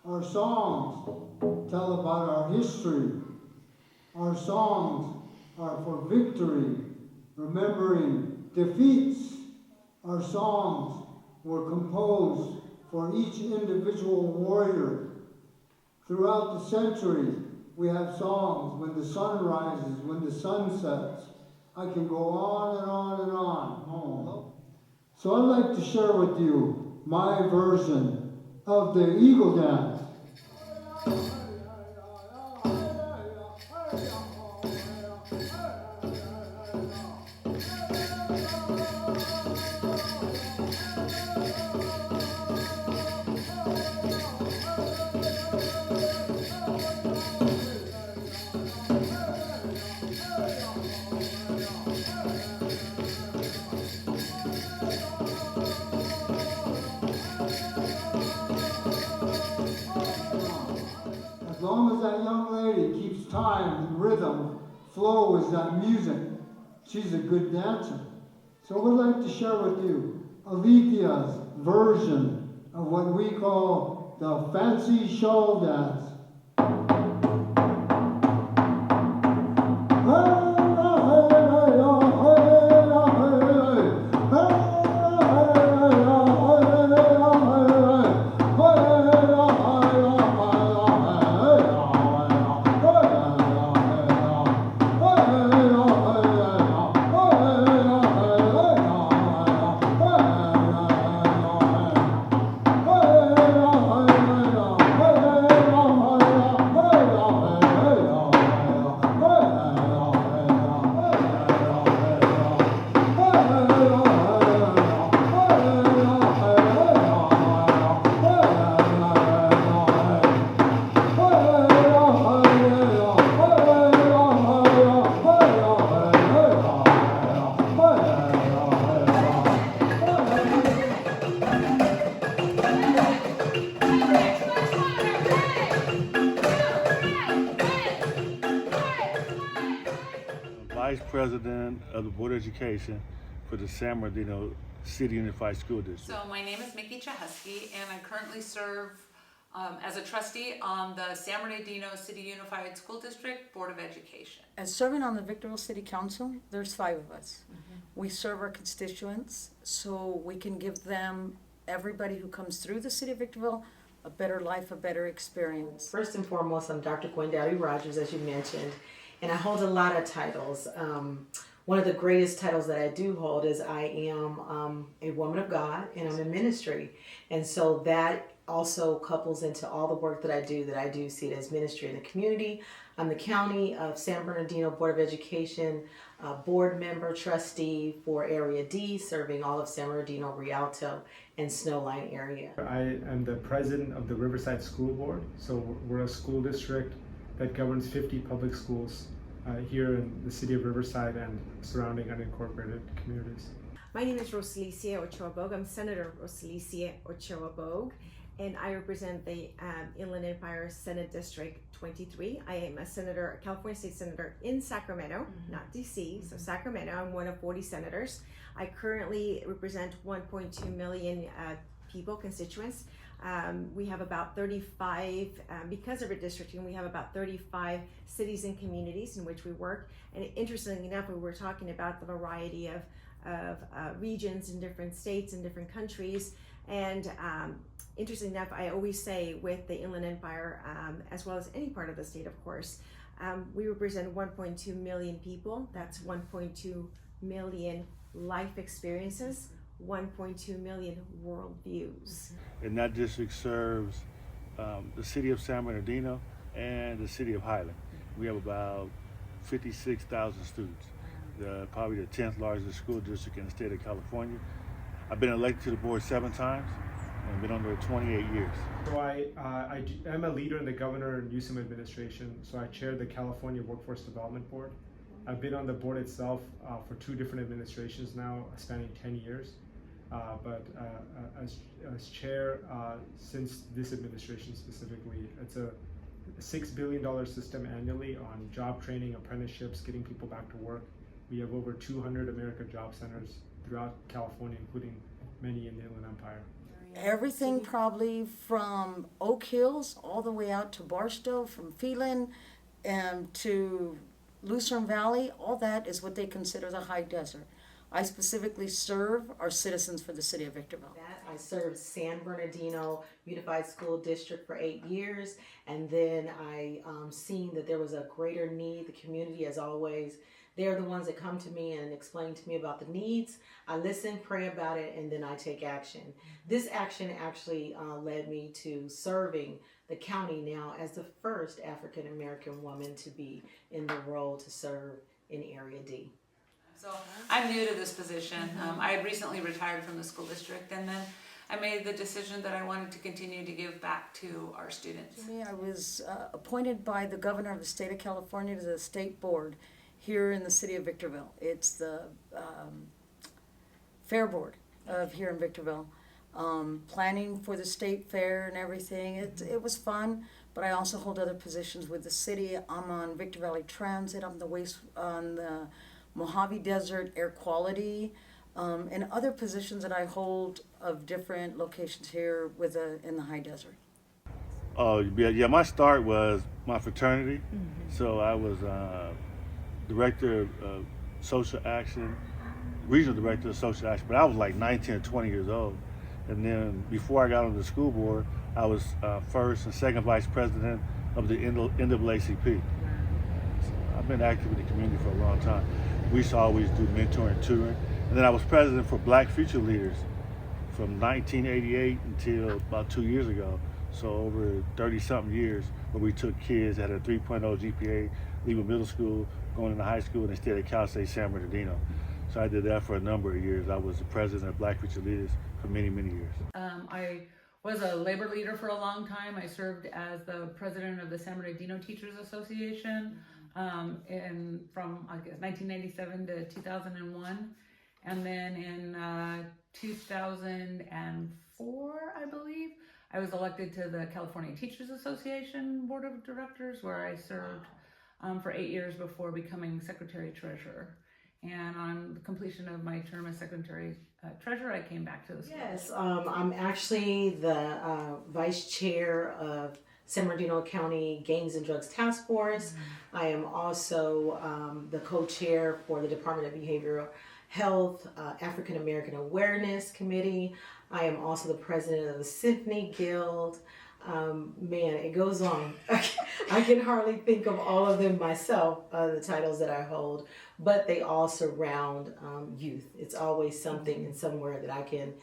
Our songs tell about our history. Our songs are for victory, remembering defeats. Our songs were composed for each individual warrior. Throughout the centuries, we have songs when the sun rises, when the sun sets. I can go on and on and on. Oh. So I'd like to share with you my version of the Eagle Dance. As long as that young lady keeps time and rhythm, flow is that music, she's a good dancer. So we'd like to share with you Alethea's version of what we call the fancy shawl dance. Vice President of the Board of Education for the San Bernardino City Unified School District. So my name is Makeda, and I currently serve as a trustee on the San Bernardino City Unified School District Board of Education. As serving on the Victorville City Council, there's 5 of us. We serve our constituents so we can give them, everybody who comes through the city of Victorville, a better life, a better experience. First and foremost, I'm Dr. Gwendalli Rogers, as you mentioned, and I hold a lot of titles. One of the greatest titles that I do hold is I am a woman of God, and I'm in ministry. And so that also couples into all the work that I do see it as ministry in the community. I'm the County of San Bernardino Board of Education board member, trustee for Area D, serving all of San Bernardino, Rialto, and Snowline area. I am the president of the Riverside School Board. So we're a school district that governs 50 public schools here in the city of Riverside and surrounding unincorporated communities. My name is Rosalicia Ochoa-Bogue. I'm Senator Rosalicia Ochoa-Bogue, and I represent the Inland Empire Senate District 23. I am a California State Senator in Sacramento, not DC, so Sacramento. I'm one of 40 senators. I currently represent 1.2 million people, constituents. We have about 35, because of redistricting, we have about 35 cities and communities in which we work. And interestingly enough, we were talking about the variety of regions in different states and different countries. And interesting enough, I always say with the Inland Empire, as well as any part of the state, of course, we represent 1.2 million people. That's 1.2 million life experiences, 1.2 million worldviews. And that district serves the city of San Bernardino and the city of Highland. We have about 56,000 students. Probably the 10th largest school district in the state of California. I've been elected to the board 7 times and I've been on there 28 years. So I'm a leader in the Governor Newsom administration, so I chair the California Workforce Development Board. I've been on the board itself for 2 different administrations now, spanning 10 years. But as chair, since this administration specifically, it's a $6 billion system annually on job training, apprenticeships, getting people back to work. We have over 200 America Job Centers throughout California, including many in the Inland Empire. Everything probably from Oak Hills all the way out to Barstow, from Phelan to Lucerne Valley, all that is what they consider the high desert. I specifically serve our citizens for the city of Victorville. I served San Bernardino Unified School District for 8 years, and then I seen that there was a greater need. The community, as always, they're the ones that come to me and explain to me about the needs. I listen, pray about it, and then I take action. This action actually led me to serving the county now as the first African American woman to be in the role to serve in Area D. So I'm new to this position. I had recently retired from the school district, and then I made the decision that I wanted to continue to give back to our students. I was appointed by the governor of the state of California to the state board here in the city of Victorville. It's the fair board of here in Victorville. Planning for the state fair and everything. It was fun, but I also hold other positions with the city. I'm on Victor Valley Transit. I'm on the Mojave Desert Air Quality, and other positions that I hold of different locations here in the high desert. Oh, yeah, my start was my fraternity. So I was director of social action, regional director of social action, but I was like 19 or 20 years old. And then before I got on the school board, I was first and second vice president of the NAACP. So I've been active in the community for a long time. We used to always do mentoring and tutoring. And then I was president for Black Future Leaders from 1988 until about 2 years ago. So over 30-something years, where we took kids that had a 3.0 GPA, leaving middle school, going into high school, and they stayed at Cal State San Bernardino. So I did that for a number of years. I was the president of Black Future Leaders for many, many years. I was a labor leader for a long time. I served as the president of the San Bernardino Teachers Association from I guess 1997 to 2001, and then in 2004, I believe, I was elected to the California Teachers Association Board of Directors, where I served for 8 years before becoming Secretary Treasurer. And on the completion of my term as Secretary Treasurer, I came back to the school. Yes, I'm actually the Vice Chair of San Bernardino County Gangs and Drugs Task Force. I am also the co-chair for the Department of Behavioral Health African American Awareness Committee. I am also the president of the Symphony Guild. Man, it goes on. I can hardly think of all of them myself, the titles that I hold, but they all surround youth. It's always something and somewhere that I can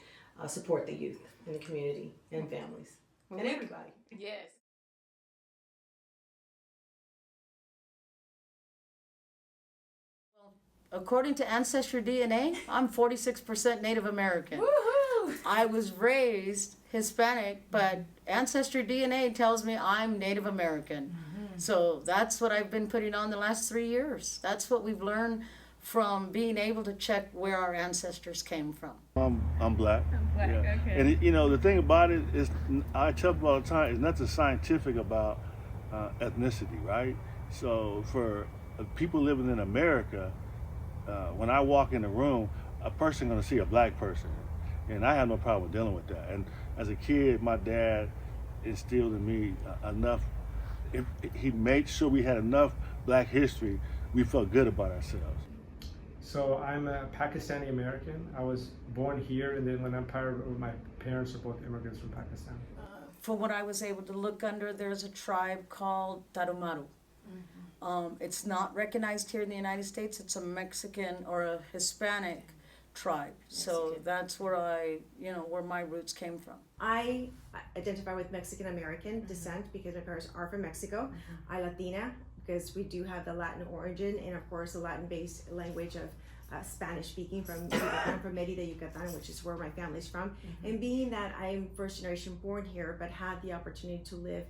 support the youth in the community and families and everybody. Yes. According to Ancestry DNA, I'm 46% Native American. Woohoo! I was raised Hispanic, but Ancestry DNA tells me I'm Native American. So that's what I've been putting on the last 3 years. That's what we've learned from being able to check where our ancestors came from. I'm black. Okay. And you know, the thing about it is, I tell people all the time, it's nothing scientific about ethnicity, right? So for people living in America, when I walk in a room, a person gonna see a black person, and I have no problem dealing with that. And as a kid, my dad instilled in me enough. He made sure we had enough black history, we felt good about ourselves. So I'm a Pakistani American. I was born here in the Inland Empire, but my parents are both immigrants from Pakistan. From what I was able to look under, there's a tribe called Tarumaru. It's not recognized here in the United States. It's a Mexican or a Hispanic tribe. So that's where where my roots came from. I identify with Mexican American descent because my parents are from Mexico. I Latina because we do have the Latin origin and of course the Latin-based language of Spanish speaking from Yucatan, from Merida, Yucatan, which is where my family's from. And being that I'm first generation born here, but had the opportunity to live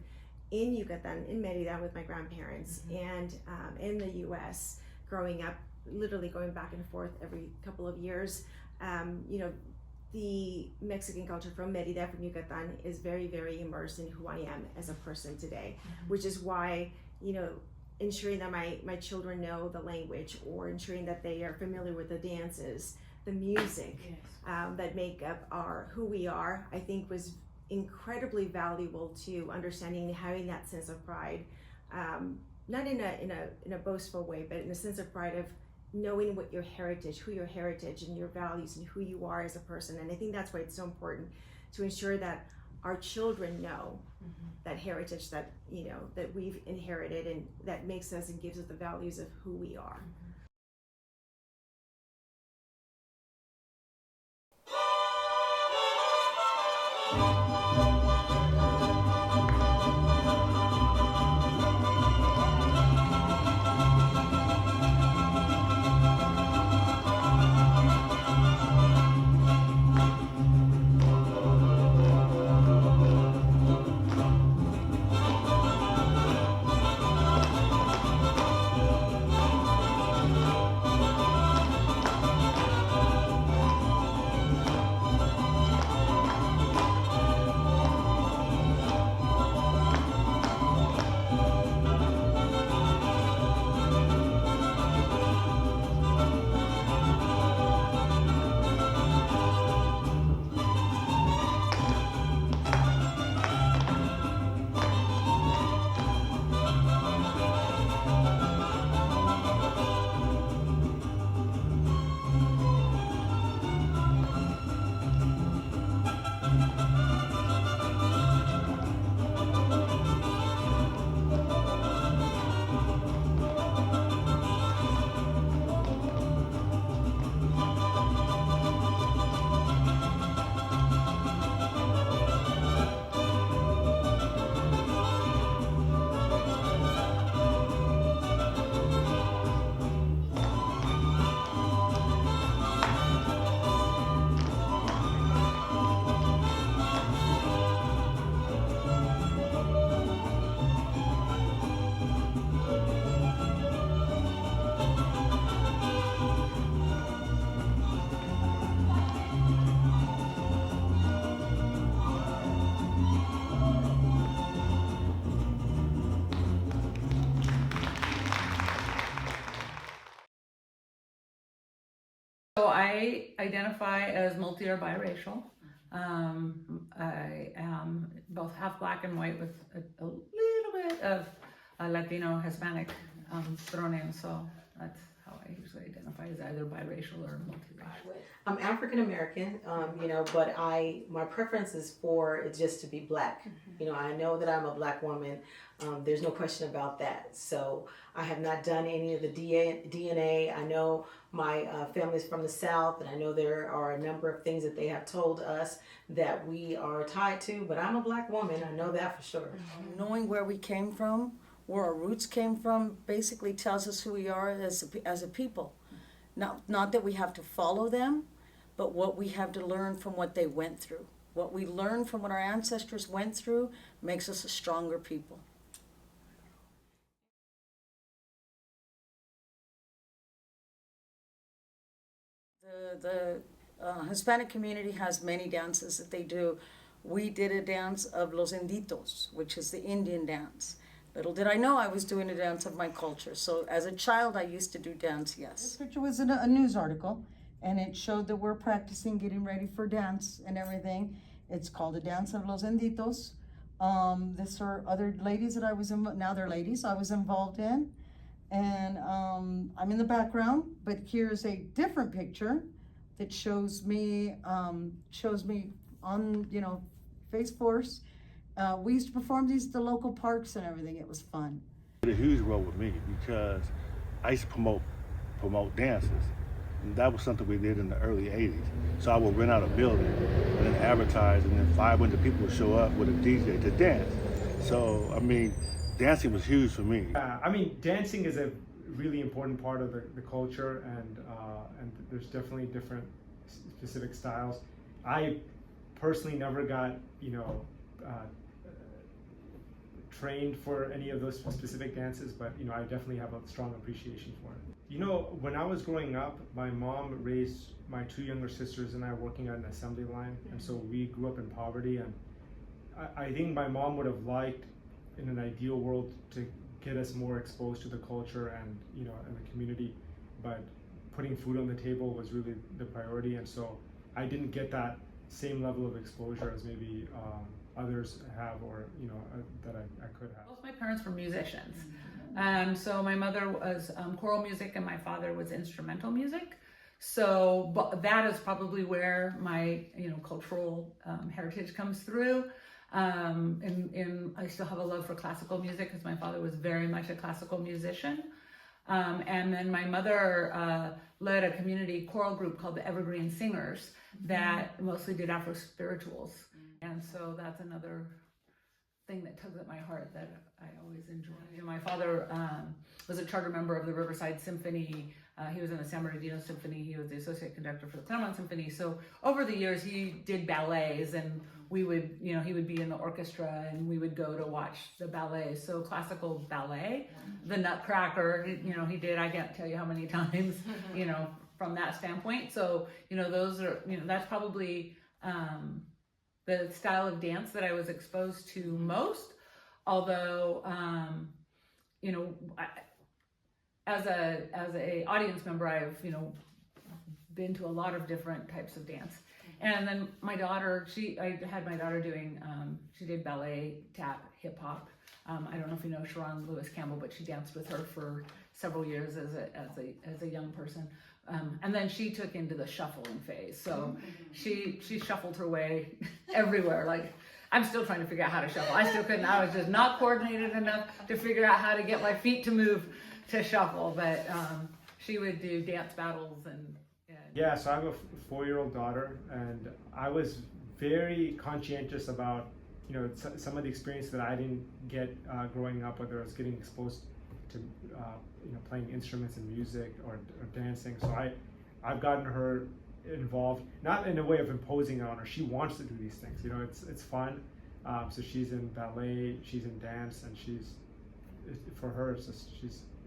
in Yucatan, in Merida with my grandparents, and in the U.S. growing up, literally going back and forth every couple of years. The Mexican culture from Merida, from Yucatan, is very, very immersed in who I am as a person today, which is why, ensuring that my children know the language, or ensuring that they are familiar with the dances, the music that make up who we are, I think was incredibly valuable to understanding and having that sense of pride, not in a boastful way, but in a sense of pride of knowing what your heritage, who your heritage and your values and who you are as a person. And I think that's why it's so important to ensure that our children know that heritage that that we've inherited and that makes us and gives us the values of who we are. So I identify as multi or biracial. I am both half black and white with a little bit of Latino, Hispanic thrown in. So that's how I usually identify, as either biracial or multiracial. I'm African American, but my preference is for it just to be black. I know that I'm a black woman. There's no question about that. So I have not done any of the DNA. I know my family's from the South, and I know there are a number of things that they have told us that we are tied to, but I'm a black woman. I know that for sure. Knowing where we came from, where our roots came from, basically tells us who we are as a people. Not that we have to follow them, but what we have to learn from what they went through. What we learn from what our ancestors went through makes us a stronger people. The Hispanic community has many dances that they do. We did a dance of Los Inditos, which is the Indian dance. Little did I know I was doing a dance of my culture. So as a child, I used to do dance, yes. This picture was in a news article, and it showed that we're practicing, getting ready for dance and everything. It's called a dance of Los Inditos. These are other ladies that I was now they're ladies I was involved in. And I'm in the background, but here's a different picture that shows me on, Face Force. We used to perform these at the local parks and everything. It was fun. It played a huge role with me because I used to promote dances. And that was something we did in the early 80s. So I would rent out a building and then advertise, and then 500 people would show up with a DJ to dance. So, I mean, dancing was huge for me. Dancing is a really important part of the culture, and there's definitely different specific styles. I personally never got, trained for any of those specific dances, but I definitely have a strong appreciation for it. When I was growing up, my mom raised my two younger sisters and I working on an assembly line, and so we grew up in poverty, and I think my mom would have liked, in an ideal world, to get us more exposed to the culture and and the community, but putting food on the table was really the priority, and so I didn't get that same level of exposure as maybe others have, or that I could have. Both my parents were musicians. So my mother was choral music and my father was instrumental music. So that is probably where my cultural heritage comes through. And I still have a love for classical music because my father was very much a classical musician. And then my mother led a community choral group called the Evergreen Singers that mostly did Afro spirituals. And so that's another thing that tugs at my heart that I always enjoy. My father was a charter member of the Riverside Symphony. He was in the San Bernardino Symphony. He was the associate conductor for the Claremont Symphony. So over the years, he did ballets, and we would, he would be in the orchestra, and we would go to watch the ballet. So classical ballet, the Nutcracker, he did. I can't tell you how many times, from that standpoint. So those are, that's probably the style of dance that I was exposed to most. Although, as a audience member, I've been to a lot of different types of dance. And then my daughter, I had my daughter doing, she did ballet, tap, hip hop. I don't know if you know Sharon Lewis Campbell, but she danced with her for several years as a young person. And then she took into the shuffling phase. So she shuffled her way everywhere. Like, I'm still trying to figure out how to shuffle. I still couldn't. I was just not coordinated enough to figure out how to get my feet to move to shuffle. But she would do dance battles and yeah. So I have a 4-year-old daughter, and I was very conscientious about some of the experience that I didn't get growing up, whether I was getting exposed to playing instruments and music or dancing. So I've gotten her involved, not in a way of imposing on her. She wants to do these things. It's fun. So she's in ballet, she's in dance, and for her, it's just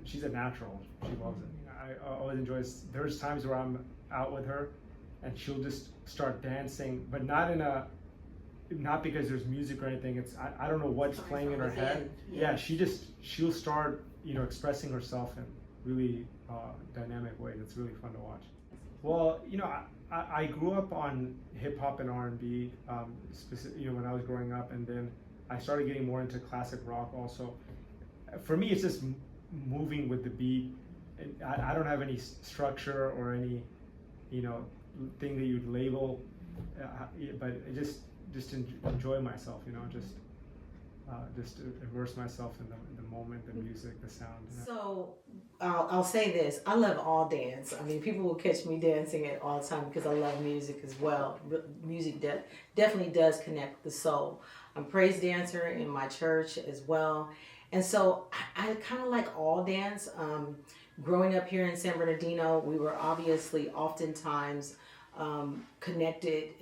she's a natural. She loves it. I always enjoy. There's times where I'm out with her, and she'll just start dancing, but not because there's music or anything. It's I don't know what's playing in her head. Yeah, she'll start expressing herself in really dynamic way. That's really fun to watch. Well, I grew up on hip hop and R&B, when I was growing up, and then I started getting more into classic rock also. For me, it's just moving with the beat. I don't have any structure or any thing that you'd label, but I just enjoy myself, just immerse myself in the moment, the music, the sound. So I'll say this: I love all dance. I mean, people will catch me dancing at all the time because I love music as well. Music definitely does connect the soul. I'm a praise dancer in my church as well, and so I kind of like all dance. Growing up here in San Bernardino, we were obviously oftentimes connected,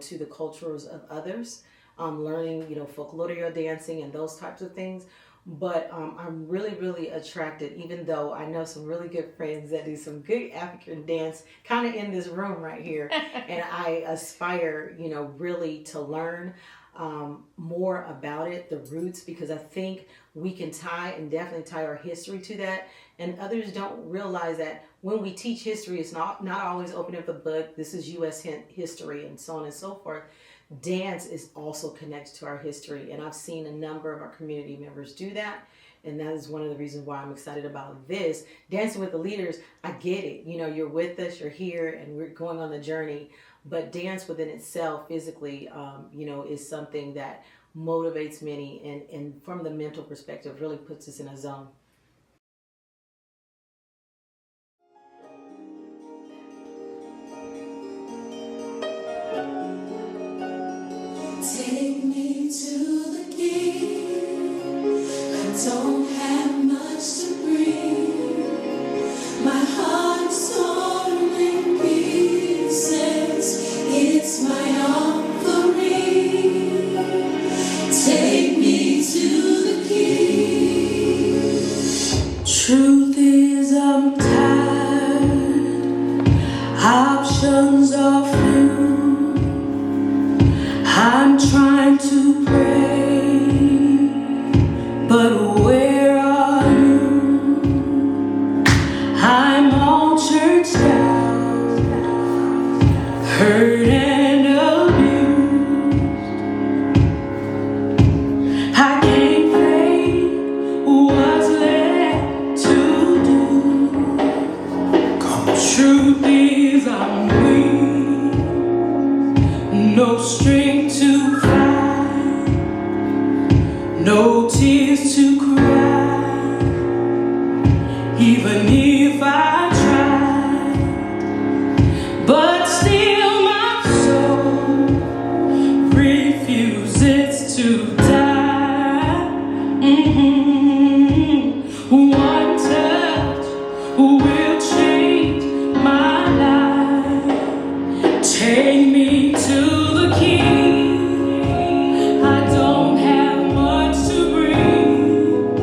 to the cultures of others. Learning, folklorial dancing and those types of things. But I'm really, really attracted, even though I know some really good friends that do some good African dance kind of in this room right here. And I aspire, really to learn more about it, the roots, because I think we can definitely tie our history to that. And others don't realize that when we teach history, it's not always opening up a book, this is U.S. history and so on and so forth. dance is also connected to our history. And I've seen a number of our community members do that. And that is one of the reasons why I'm excited about this. Dancing with the Leaders, I get it. You know, you're with us, you're here, and we're going on the journey. But dance within itself, physically, you know, is something that motivates many, and from the mental perspective, really puts us in a zone. Take me to the King. I don't have much to bring. My heart's torn in pieces. It's my offering. Take me to the King. Truth is, I'm tired. Options are few. I'm trying to pray, but where are you? I'm all churched out, hurt and abused. I can't fake what's left to do. Truth is, I'm weak, no strength to fight, no tears to cry, even if I tried, but still my soul refuses to die. One touch will change my life. Take me to the King. I don't have much to bring.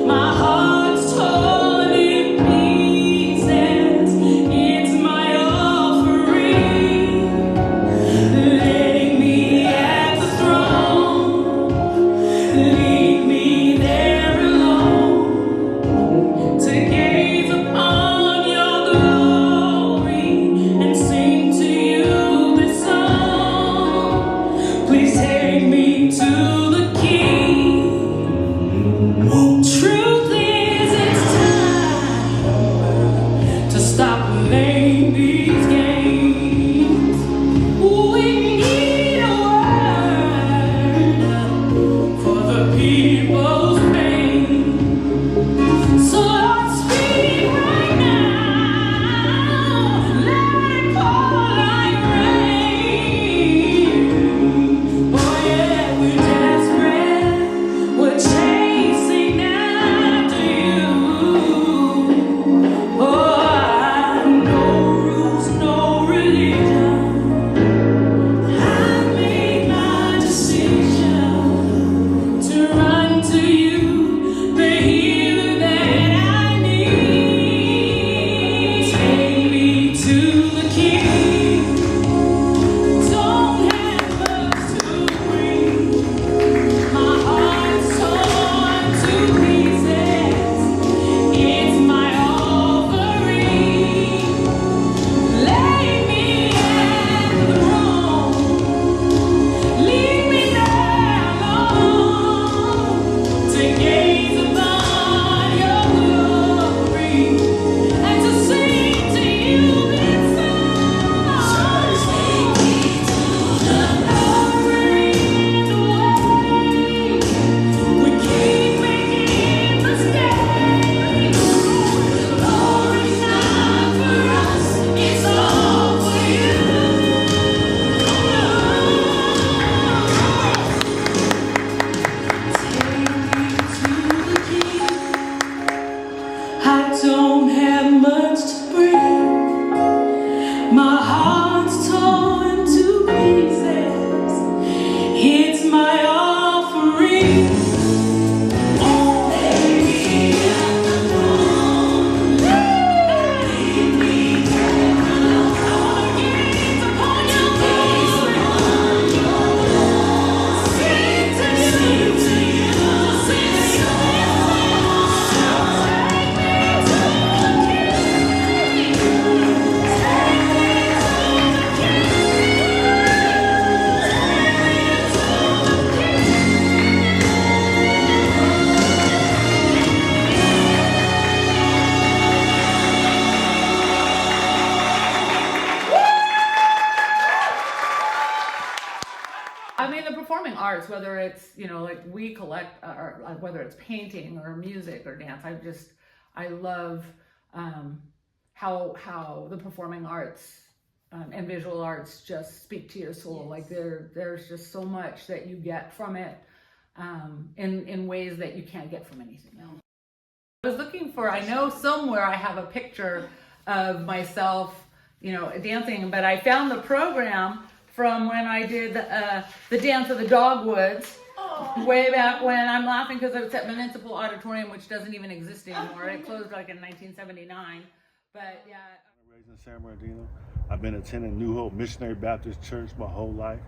My heart's torn in pieces. It's my offering. Lay me at the throne. Leave me there. arts, whether it's, you know, like we collect, or whether it's painting or music or dance. I love how the performing arts and visual arts just speak to your soul. Yes. Like there's just so much that you get from it in ways that you can't get from anything else. I was looking for, I know somewhere I have a picture of myself, you know, dancing, but I found the program from when I did the Dance of the Dogwoods way back when. I'm laughing because it's at Municipal Auditorium, which doesn't even exist anymore. It closed like in 1979, but yeah. I'm raised in San Bernardino. I've been attending New Hope Missionary Baptist Church my whole life.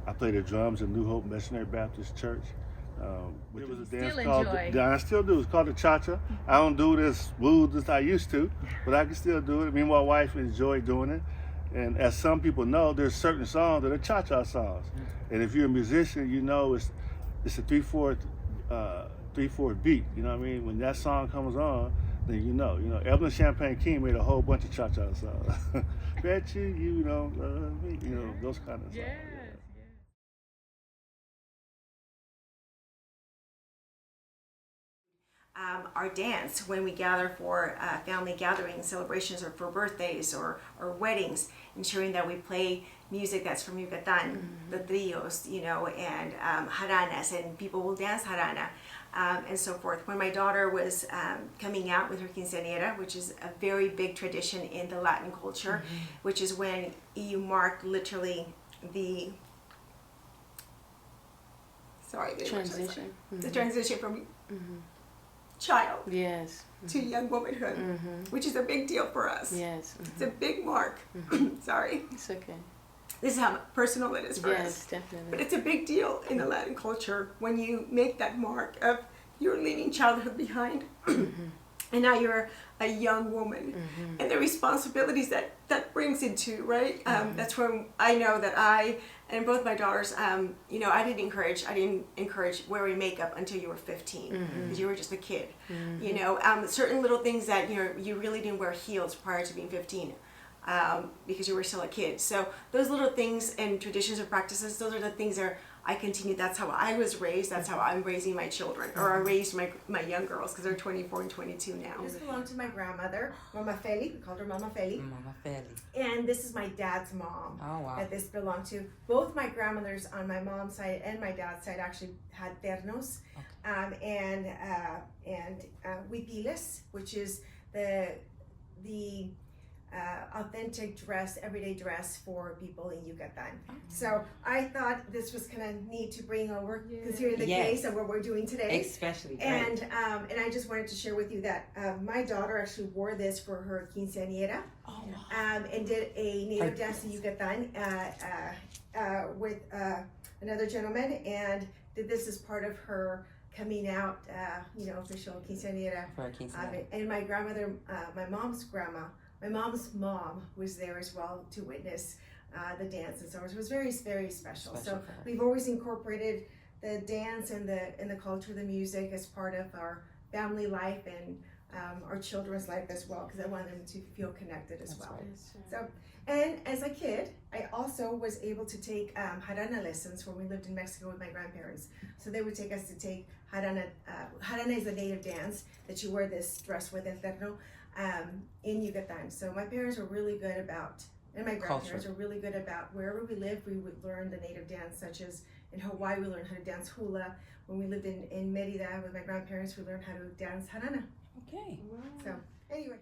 I played the drums in New Hope Missionary Baptist Church. It was a dance called, I still do, it's called the Cha-Cha. I don't do this woo as I used to, but I can still do it. Me and my wife enjoy doing it. And as some people know, there's certain songs that are Cha-Cha songs. And if you're a musician, you know it's a 3/4 beat, you know what I mean? When that song comes on, then you know. Evelyn Champagne King made a whole bunch of Cha-Cha songs. Bet you don't love me, you know, those kind of songs. Yes. Our dance when we gather for family gatherings, celebrations, or for birthdays or weddings, ensuring that we play music that's from Yucatan, the trios, you know, and jaranas, and people will dance jarana, and so forth. When my daughter was coming out with her quinceañera, which is a very big tradition in the Latin culture, which is when you mark literally the transition, the transition from child to young womanhood, which is a big deal for us. Yes. It's a big mark. Sorry. It's okay. This is how personal it is for us. Yes, definitely. But it's a big deal in the Latin culture when you make that mark of you're leaving childhood behind and now you're a young woman and the responsibilities that brings into, right? That's when I know that I and both my daughters, you know, I didn't encourage wearing makeup until you were 15 because you were just a kid. You know, certain little things that you really didn't wear heels prior to being 15 because you were still a kid. So those little things and traditions and practices, those are the things that I continue. That's how I was raised. That's how I'm raising my children, or I raised my young girls because they're 24 and 22 now. This belonged to my grandmother, Mama Feli. We called her Mama Feli. Mama Feli. And this is my dad's mom. Oh, wow. That this belonged to. Both my grandmothers on my mom's side and my dad's side actually had ternos, and huipiles, which is the authentic dress, everyday dress for people in Yucatan. So I thought this was kind of neat to bring over, considering the case of what we're doing today. Especially. And and I just wanted to share with you that my daughter actually wore this for her quinceañera, and did a native dance in Yucatan with another gentleman, and did this as part of her coming out, official quinceañera. And my grandmother, my mom's mom was there as well to witness the dance, and so it was very, very special. So we've always incorporated the dance and the culture, the music as part of our family life and our children's life as well, because I want them to feel connected as well. So, and as a kid, I also was able to take jarana lessons when we lived in Mexico with my grandparents. So they would take us to take jarana. Jarana is a native dance that you wear this dress with, el terno, in Yucatan. So my parents were really good about, and my grandparents were really good about, wherever we lived, we would learn the native dance, such as in Hawaii, we learned how to dance hula. When we lived in Merida with my grandparents, we learned how to dance jarana. Okay. Wow. So anyway.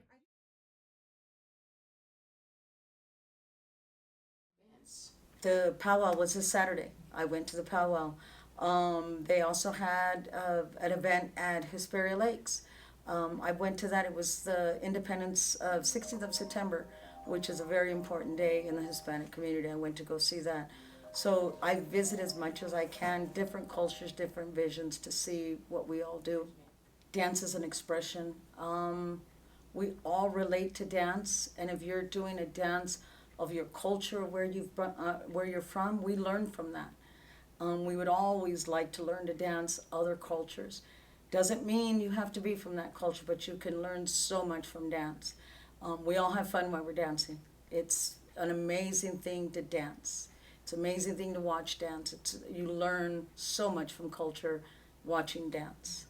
The powwow was this Saturday. I went to the powwow. They also had an event at Hesperia Lakes. I went to that. It was the independence of 16th of September, which is a very important day in the Hispanic community. I went to go see that. So I visit as much as I can, different cultures, different visions, to see what we all do. Dance is an expression. We all relate to dance, and if you're doing a dance of your culture, where you're from, we learn from that. We would always like to learn to dance other cultures. Doesn't mean you have to be from that culture, but you can learn so much from dance. We all have fun while we're dancing. It's an amazing thing to dance. It's an amazing thing to watch dance. You learn so much from culture watching dance.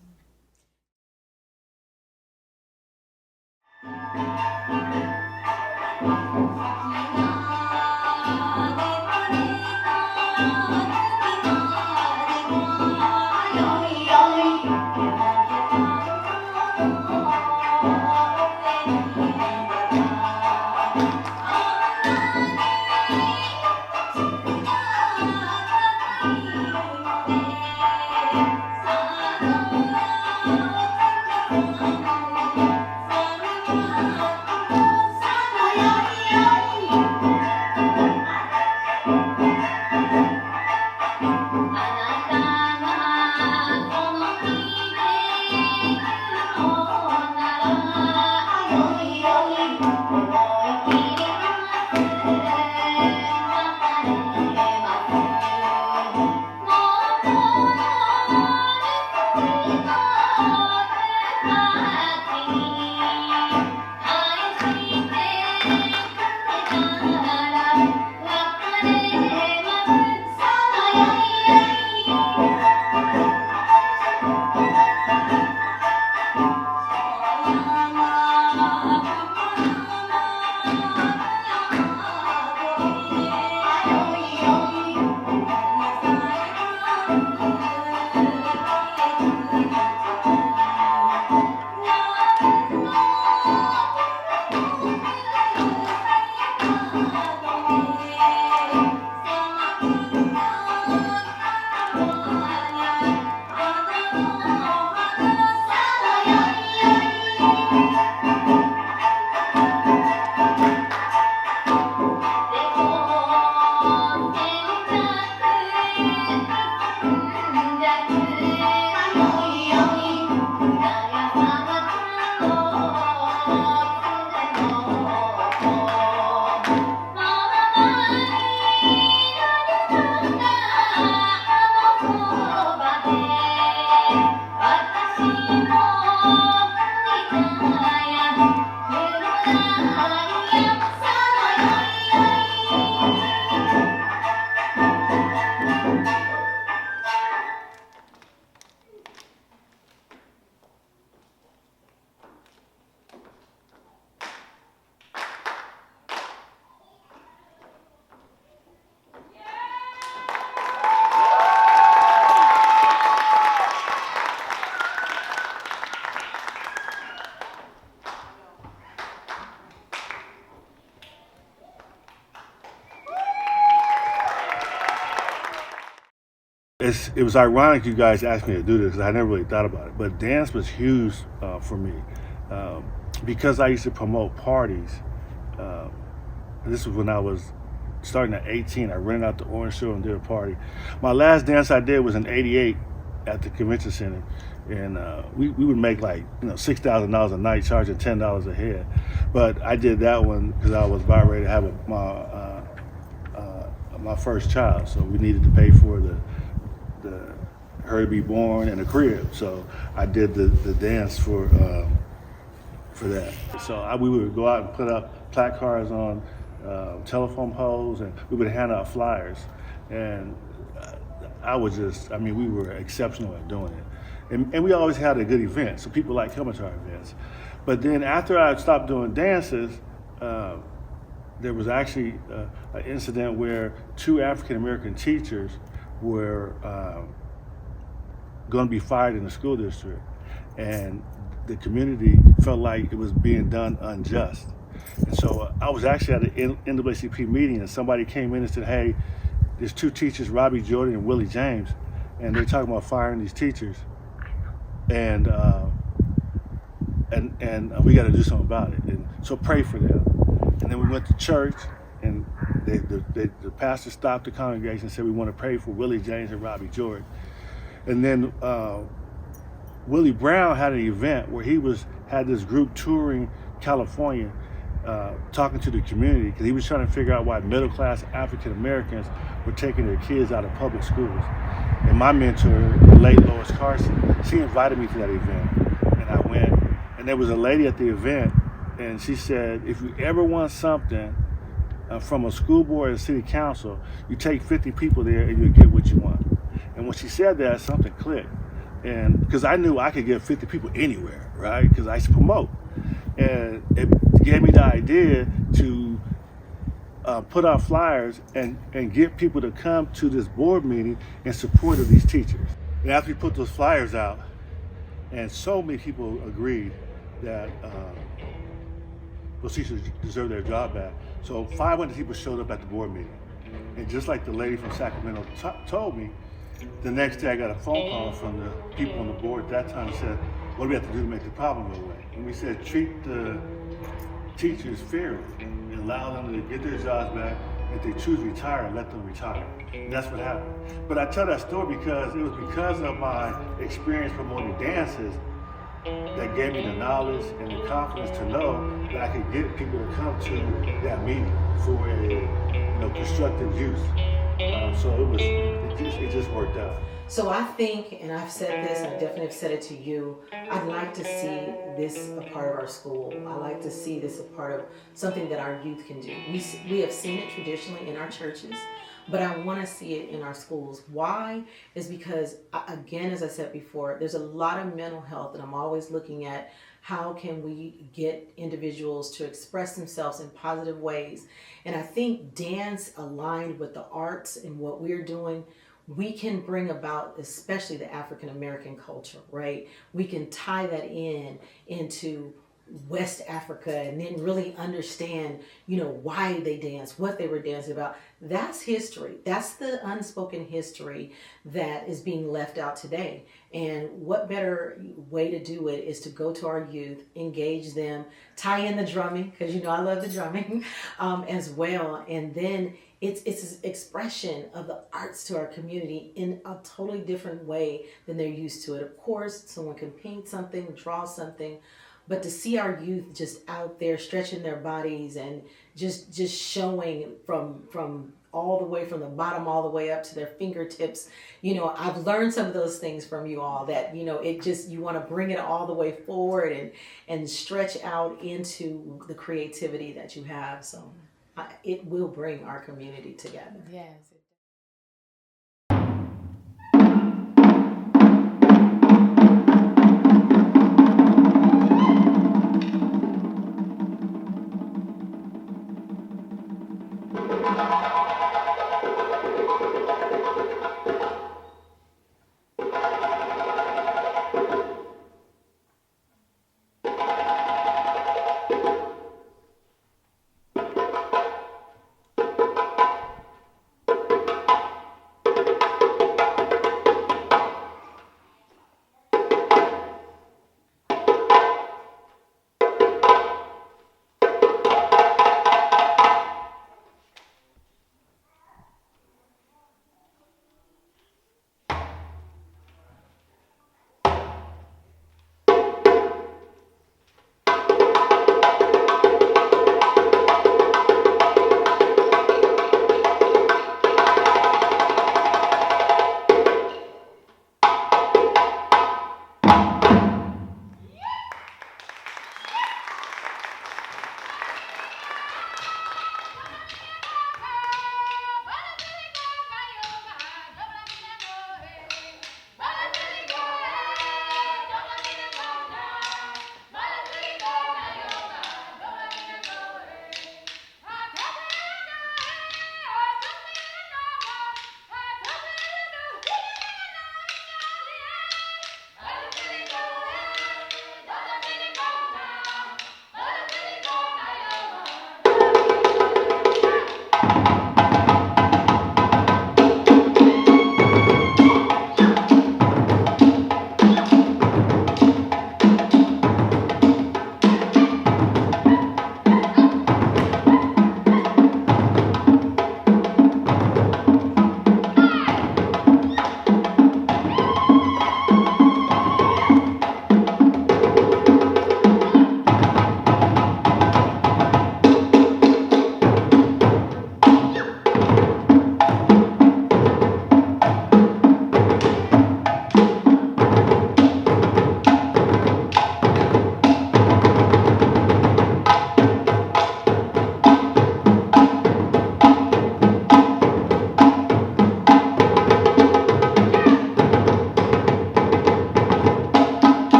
It was ironic you guys asked me to do this because I never really thought about it. But dance was huge for me because I used to promote parties. This was when I was starting at 18. I rented out the Orange Show and did a party. My last dance I did was in '88 at the convention center, and we would make like $6,000 a night, charging $10 a head. But I did that one because I was about ready to have my first child, so we needed to pay for her to be born and a crib. So I did the dance for that. So we would go out and put up placards on telephone poles, and we would hand out flyers. And we were exceptional at doing it. And we always had a good event, so people liked coming to our events. But then after I stopped doing dances, there was actually an incident where 2 African-American teachers were going to be fired in the school district, and the community felt like it was being done unjust. And so I was actually at an NAACP meeting, and somebody came in and said, "Hey, there's 2 teachers, Robbie Jordan and Willie James, and they're talking about firing these teachers, and we got to do something about it. And so pray for them." And then we went to church, and the pastor stopped the congregation and said, "We want to pray for Willie James and Robbie Jordan." And then Willie Brown had an event where he had this group touring California, talking to the community, because he was trying to figure out why middle-class African Americans were taking their kids out of public schools. And my mentor, the late Lois Carson, she invited me to that event, and I went. And there was a lady at the event, and she said, "If you ever want something from a school board and city council, you take 50 people there and you get what you want. And when she said that, something clicked. And because I knew I could get 50 people anywhere, right? Because I used to promote. And it gave me the idea to put out flyers and get people to come to this board meeting in support of these teachers. And after we put those flyers out, and so many people agreed that those teachers deserve their job back. So 500 people showed up at the board meeting. And just like the lady from Sacramento told me, the next day I got a phone call from the people on the board at that time and said, what do we have to do to make the problem go away? And we said, treat the teachers fairly and allow them to get their jobs back. If they choose to retire, let them retire. And that's what happened. But I tell that story because it was because of my experience promoting dances that gave me the knowledge and the confidence to know that I could get people to come to that meeting for a constructive use. So it just worked out. So I think, and I've said this, I definitely have said it to you, I'd like to see this a part of our school. I like to see this a part of something that our youth can do. We have seen it traditionally in our churches, but I want to see it in our schools. Why? Is because, again, as I said before, there's a lot of mental health, and I'm always looking at how can we get individuals to express themselves in positive ways. And I think dance aligned with the arts and what we're doing, we can bring about, especially the African American culture, right? We can tie that into West Africa and then really understand, why they dance, what they were dancing about. That's history. That's the unspoken history that is being left out today. And what better way to do it is to go to our youth, engage them, tie in the drumming, because I love the drumming as well. And then it's an expression of the arts to our community in a totally different way than they're used to it. Of course, someone can paint something, draw something, but to see our youth just out there stretching their bodies and just showing from all the way from the bottom all the way up to their fingertips, I've learned some of those things from you all that, it just, you want to bring it all the way forward and stretch out into the creativity that you have. So it will bring our community together. Yes.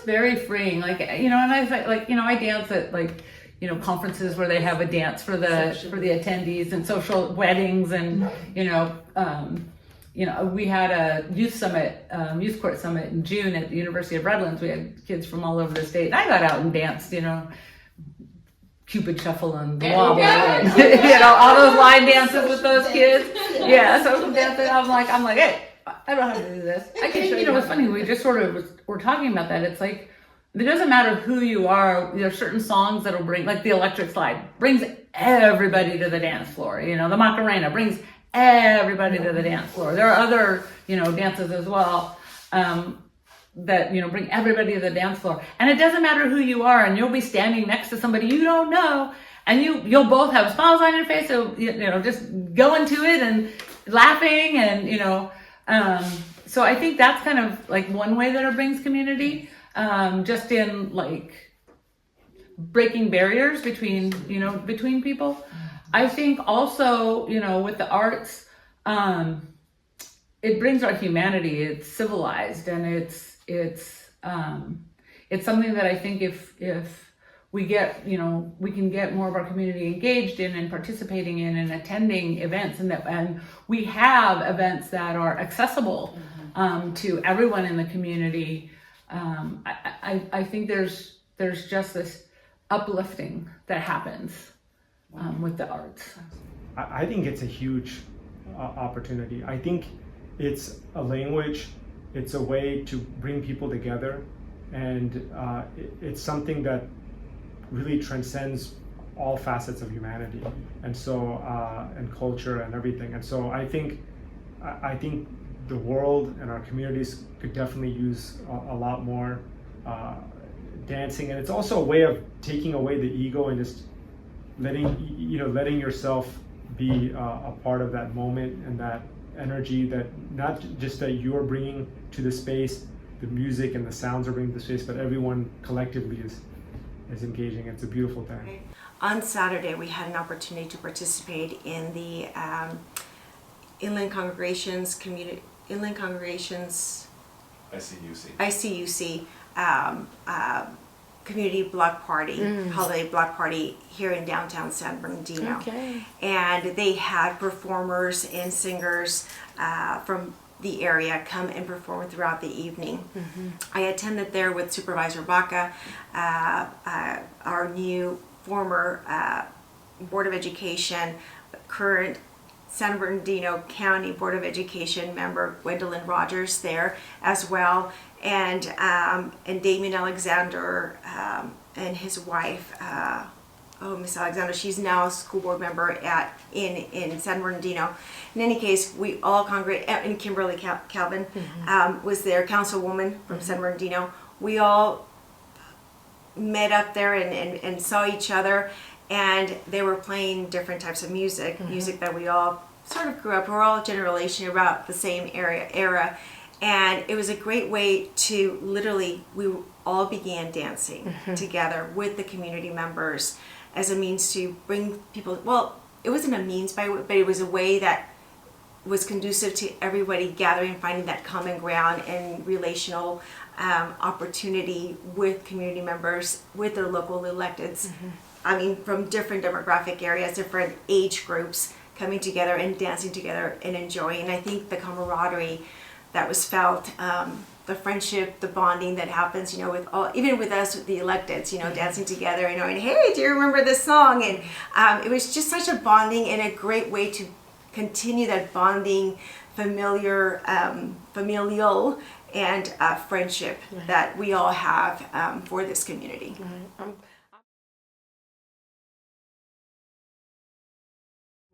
was very freeing. Like, and I like, I dance at like, conferences where they have a dance for the attendees and social weddings and, we had a youth court summit in June at the University of Redlands. We had kids from all over the state. And I got out and danced, Cupid shuffle and wobble, and, all those line dances with those kids. Yeah, social dancing. I'm like, hey, I don't know how to do this. I can show you. It's funny. We just sort of were talking about that. It's like it doesn't matter who you are. There are certain songs that'll bring, like the Electric Slide, brings everybody to the dance floor. The Macarena brings everybody to the dance floor. There are other, dances as well. That bring everybody to the dance floor, and it doesn't matter who you are, and you'll be standing next to somebody you don't know, and you'll both have smiles on your face, so just go into it and laughing, and so I think that's kind of like one way that it brings community, just in like breaking barriers between people. I think also with the arts, it brings our humanity. It's civilized, and it's something that I think if we get, we can get more of our community engaged in and participating in and attending events, and we have events that are accessible to everyone in the community. I think there's just this uplifting that happens with the arts. I think it's a huge opportunity. I think it's a language. It's a way to bring people together, and it's something that really transcends all facets of humanity, and so and culture and everything. And so I think the world and our communities could definitely use a lot more dancing, and it's also a way of taking away the ego and just letting yourself be a part of that moment and that energy, that not just that you're bringing to the space, the music and the sounds are bringing to the space, but everyone collectively is engaging. It's a beautiful thing. On Saturday, we had an opportunity to participate in the Inland Congregations ICUC community block party, holiday block party here in downtown San Bernardino. Okay. And they had performers and singers from the area come and perform throughout the evening. I attended there with Supervisor Baca, our new former Board of Education, current San Bernardino County Board of Education member Gwendolyn Rogers there as well, and Damien Alexander and his wife, Miss Alexander. She's now a school board member in San Bernardino. In any case, we all congregate, and Kimberly Calvin was there, councilwoman from San Bernardino. We all met up there and saw each other, and they were playing different types of music, music that we all sort of grew up. We're all a generation about the same era, and it was a great way to literally, we all began dancing together with the community members as a means to bring people, well, it wasn't a means but it was a way that was conducive to everybody gathering, finding that common ground and relational opportunity with community members, with their local electeds. I mean, from different demographic areas, different age groups coming together and dancing together and enjoying. And I think the camaraderie that was felt, the friendship, the bonding that happens, with all, even with us, the electeds, dancing together, and hey, do you remember this song? And it was just such a bonding and a great way to continue that bonding, familial and friendship that we all have for this community.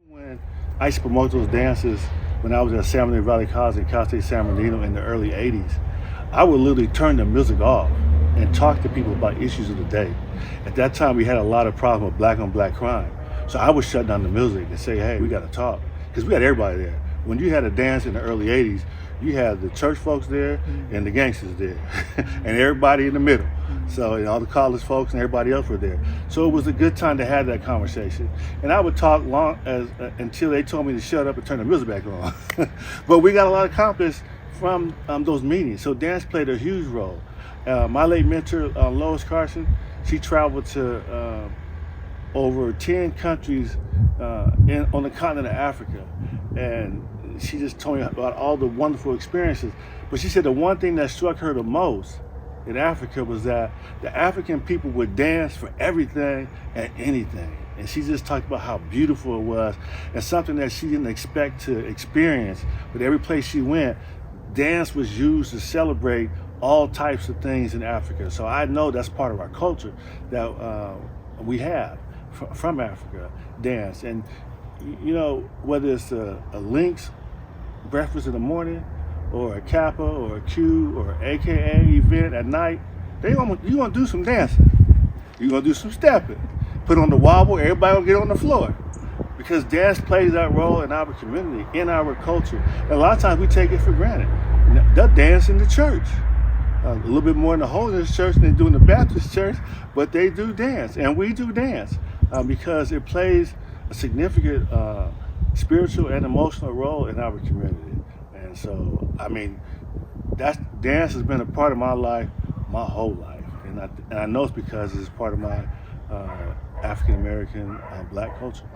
When I used to promote those dances when I was at San Bernardino Valley College and Cal State San Bernardino in the early 80s, I would literally turn the music off and talk to people about issues of the day. At that time, we had a lot of problems with black on black crime. So I would shut down the music and say, hey, we got to talk. Because we had everybody there. When you had a dance in the early 80s, you had the church folks there and the gangsters there and everybody in the middle. So all the college folks and everybody else were there. So it was a good time to have that conversation. And I would talk until they told me to shut up and turn the music back on. But we got a lot accomplished from those meetings. So dance played a huge role. My late mentor, Lois Carson, she traveled to over 10 countries on the continent of Africa. And she just told me about all the wonderful experiences. But she said the one thing that struck her the most in Africa was that the African people would dance for everything and anything. And she just talked about how beautiful it was and something that she didn't expect to experience. But every place she went, dance was used to celebrate all types of things in Africa. So I know that's part of our culture that we have from Africa, dance. And you know, whether it's a Lynx breakfast in the morning, or a Kappa, or a Q, or AKA event at night, you're gonna do some dancing. You're gonna do some stepping. Put on the wobble, everybody will get on the floor. Because dance plays that role in our community, in our culture. And a lot of times we take it for granted. They'll dance in the church. A little bit more in the Holiness Church than they do in the Baptist Church, but they do dance, and we do dance because it plays a significant spiritual and emotional role in our community. And so, I mean, dance has been a part of my life my whole life, and I know it's because it's part of my African American Black culture.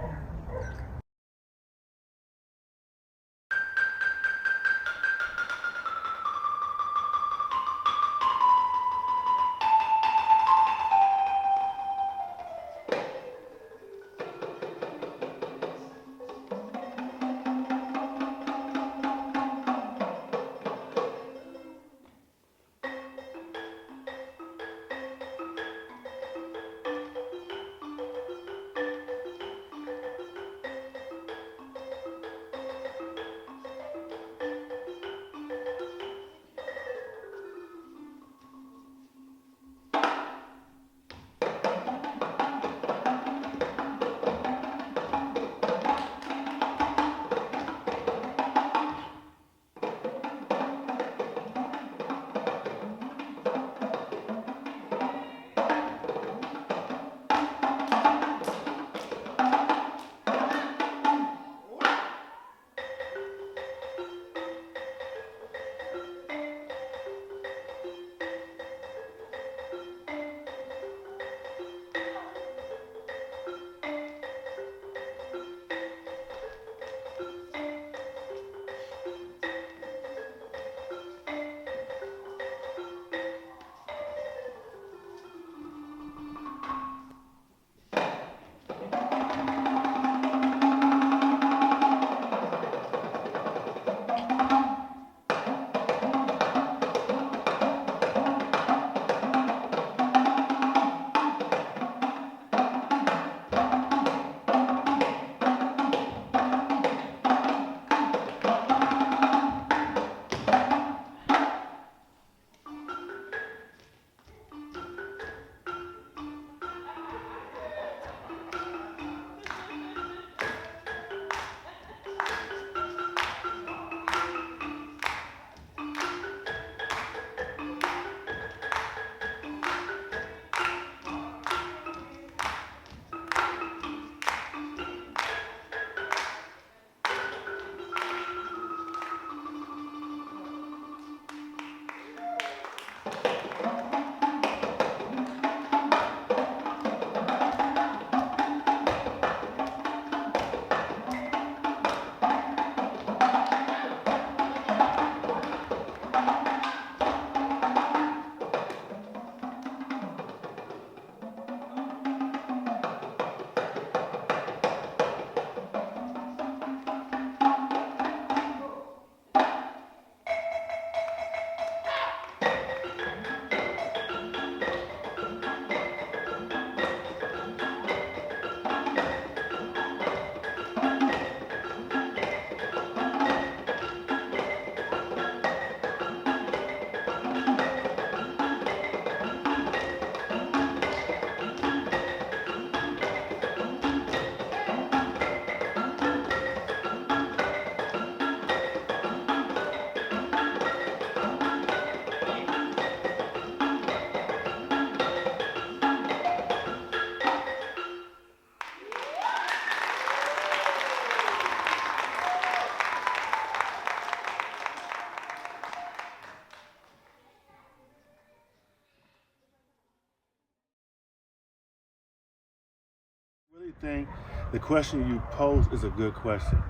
think the question you pose is a good question,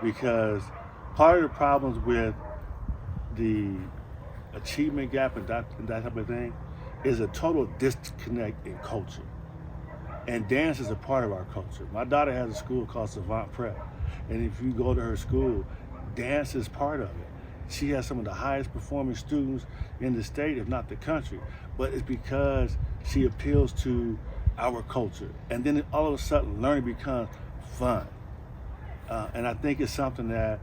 because part of the problems with the achievement gap and that type of thing is a total disconnect in culture. And dance is a part of our culture. My daughter has a school called Savant Prep, and if you go to her school, dance is part of it. She has some of the highest performing students in the state, if not the country, but it's because she appeals to our culture. And then all of a sudden, learning becomes fun. And I think it's something that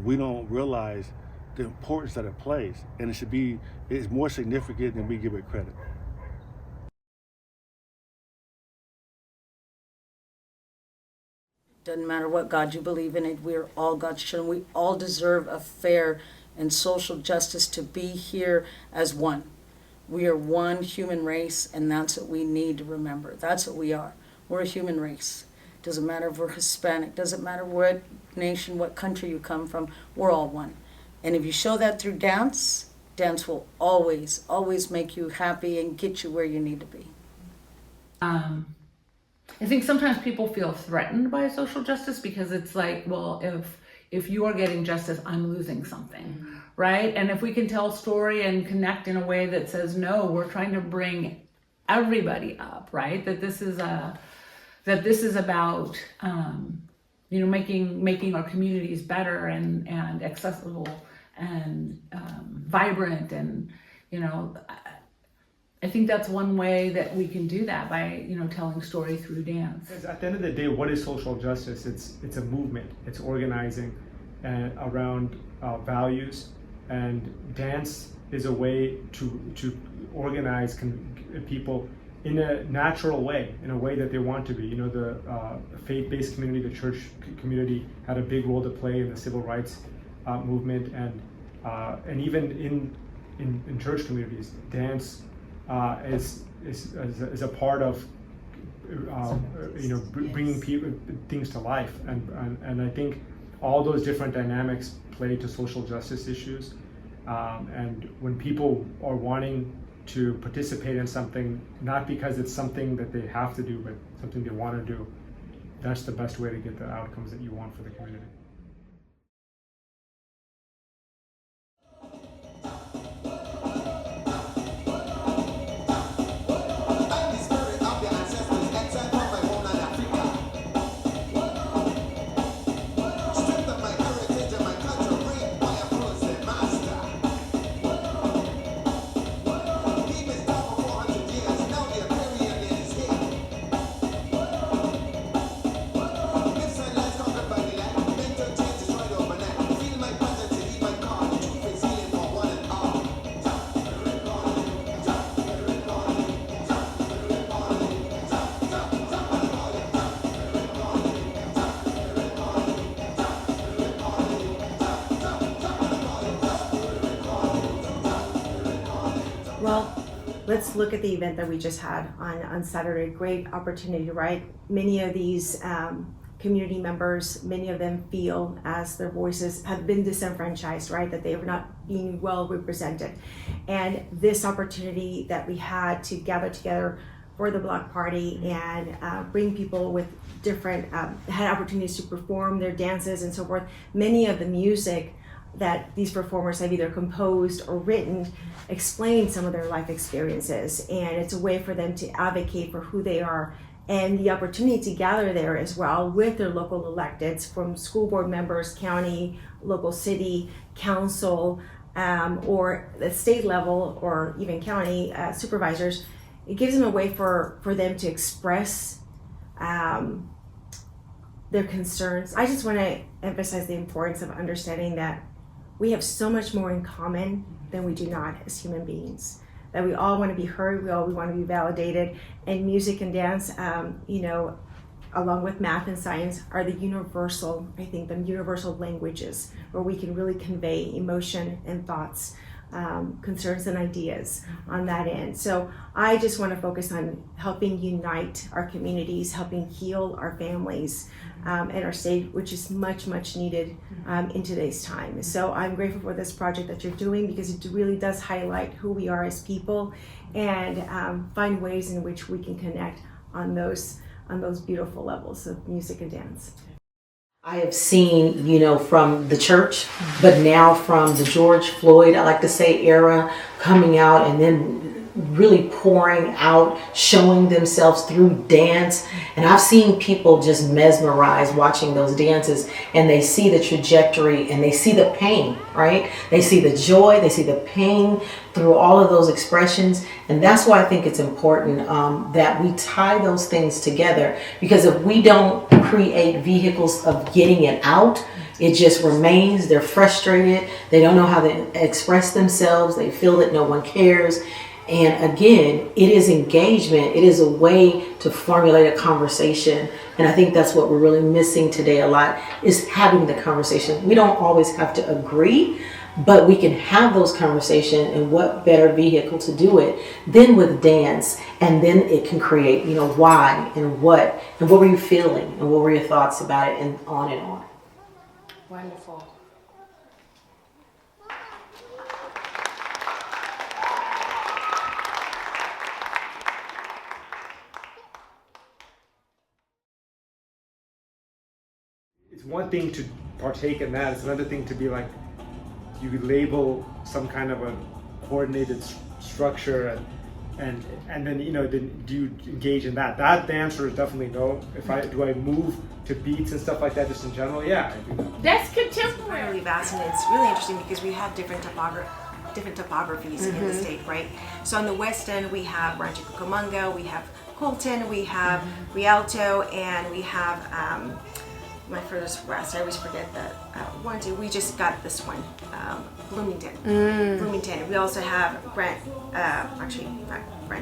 we don't realize the importance that it plays, and it's more significant than we give it credit. Doesn't matter what God you believe in, we're all God's children. We all deserve a fair and social justice to be here as one. We are one human race, and that's what we need to remember. That's what we are. We're a human race. Doesn't matter if we're Hispanic, doesn't matter what nation, what country you come from, we're all one. And if you show that through dance, dance will always, always make you happy and get you where you need to be. I think sometimes people feel threatened by social justice because it's like, well, if you are getting justice, I'm losing something, right? And if we can tell a story and connect in a way that says, no, we're trying to bring everybody up, right? That this is about making our communities better and accessible and vibrant, and I think that's one way that we can do that, by telling story through dance. Because at the end of the day, what is social justice? It's a movement. It's organizing around values, and dance is a way to organize people in a natural way, in a way that they want to be. The faith-based community, the church community, had a big role to play in the civil rights movement, and even in church communities, dance is a part of bringing things to life, and I think all those different dynamics play to social justice issues, and when people are wanting to participate in something, not because it's something that they have to do, but something they want to do, that's the best way to get the outcomes that you want for the community. Let's look at the event that we just had on Saturday. Great opportunity, right? Many of these community members, many of them feel as their voices have been disenfranchised, right? That they are not being well represented. And this opportunity that we had to gather together for the block party and bring people with different, had opportunities to perform their dances and so forth. Many of the music that these performers have either composed or written explain some of their life experiences, and it's a way for them to advocate for who they are, and the opportunity to gather there as well with their local electeds, from school board members, county, local city council, or the state level, or even county supervisors. It gives them a way for them to express their concerns. I just want to emphasize the importance of understanding that we have so much more in common than we do not as human beings. That we all want to be heard, we want to be validated, and music and dance, along with math and science, are the universal languages where we can really convey emotion and thoughts, concerns and ideas on that end. So I just want to focus on helping unite our communities, helping heal our families, and our state, which is much, much needed in today's time. So I'm grateful for this project that you're doing, because it really does highlight who we are as people, and find ways in which we can connect on those on those beautiful levels of music and dance. I have seen, from the church, but now from the George Floyd, I like to say, era, coming out and then really pouring out, showing themselves through dance. And I've seen people just mesmerized watching those dances, and they see the trajectory and they see the pain, right? They see the joy, they see the pain through all of those expressions. And that's why I think it's important that we tie those things together, because if we don't create vehicles of getting it out, it just remains. They're frustrated. They don't know how to express themselves. They feel that no one cares. And again, it is engagement. It is a way to formulate a conversation. And I think that's what we're really missing today a lot, is having the conversation. We don't always have to agree, but we can have those conversations, and what better vehicle to do it than with dance. And then it can create, why and what were you feeling and what were your thoughts about it, and on and on. Wonderful. It's one thing to partake in that. It's another thing to be like, you label some kind of a coordinated structure, and then then do you engage in that? That the answer is definitely no. Do I move to beats and stuff like that just in general? Yeah, I do that. That's contemporary. Really vast, and it's really interesting because we have different topographies in the state, right? So on the west end we have Rancho Cucamonga, we have Colton, we have Rialto, and we have my furthest west. I always forget that one. We just got this one, Bloomington. Bloomington. We also have Grant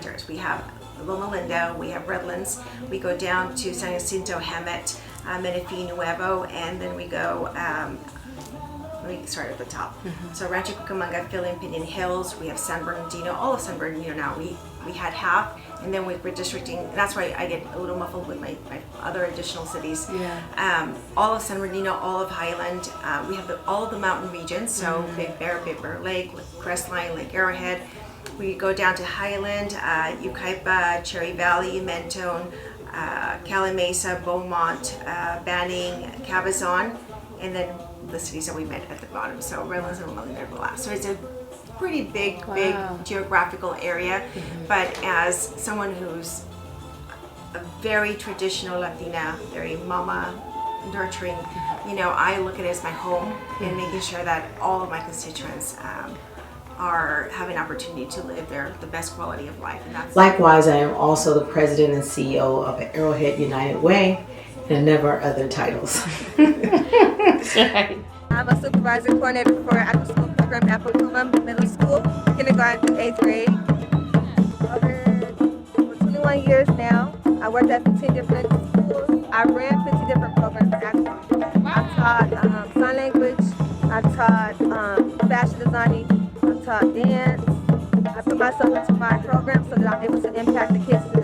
Terrace. We have Loma Linda. We have Redlands. We go down to San Jacinto, Hemet, Menifee, Nuevo, and then we go. Let me start at the top. So Rancho Cucamonga, Philly, Pinion Hills. We have San Bernardino. All of San Bernardino now. We had half, and then we're districting. That's why I get a little muffled with my other additional cities. Yeah. All of San Bernardino, all of Highland. We have all of the mountain regions. So Big Bear Lake, Crestline, Lake Arrowhead. We go down to Highland, Yucaipa, Cherry Valley, Mentone, Cali Mesa, Beaumont, Banning, Cabazon, and then the cities that we met at the bottom. So Redlands and Loma Linda last. So it's a pretty big geographical area. But as someone who's a very traditional Latina, very mama nurturing, I look at it as my home, and making sure that all of my constituents have an opportunity to live the best quality of life. And that's Likewise, I am also the president and CEO of Arrowhead United Way, and never other titles. I'm a supervisor coordinator for after school program at Pocuma Middle School, kindergarten through 8th grade. For 21 years now, I worked at 15 different schools. I ran 50 different programs actually. I taught sign language, I taught fashion designing, I taught dance. I put myself into my program so that I'm able to impact the kids in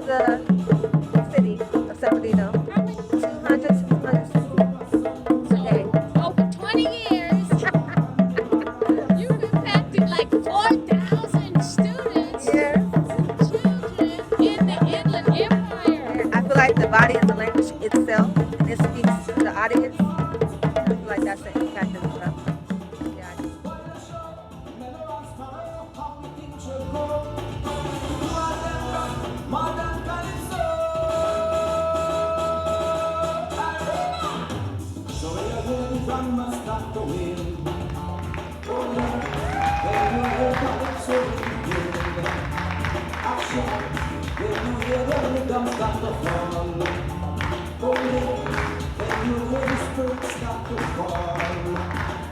the city of San Bernardino. 200 students today. Over 20 years, you've impacted like 4,000 students, children in the Inland Empire. I feel like the body is the language itself, and it speaks to the audience. I feel like that's the impact of the stuff.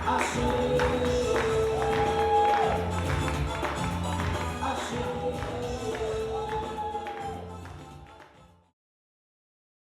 I say